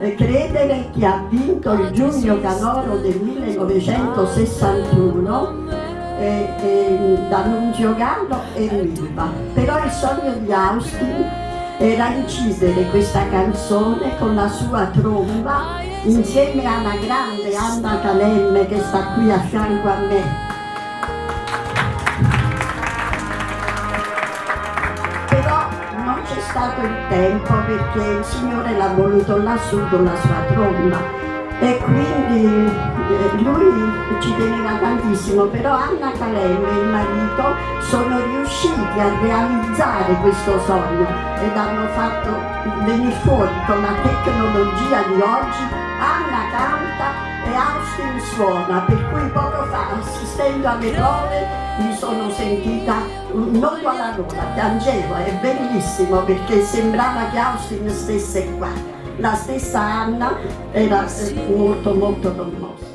Credere che ha vinto il Giugno Canoro del 1961 da Nunzio Gallo e Milva. Però il sogno di Austin era incidere questa canzone con la sua tromba insieme alla grande Anna Calemme che sta qui a fianco a me. Però non c'è stato il tempo perché il Signore l'ha voluto lassù con la sua tromba e quindi lui ci teneva tantissimo, però Anna Calemme e il marito sono riusciti a realizzare questo sogno ed hanno fatto venire fuori con la tecnologia di oggi. Anna canta e Austin suona, per cui poco fa, assistendo alle prove, mi sono sentita non alla gola, piangevo, è bellissimo perché sembrava che Austin stesse qua. La stessa Anna era molto commossa.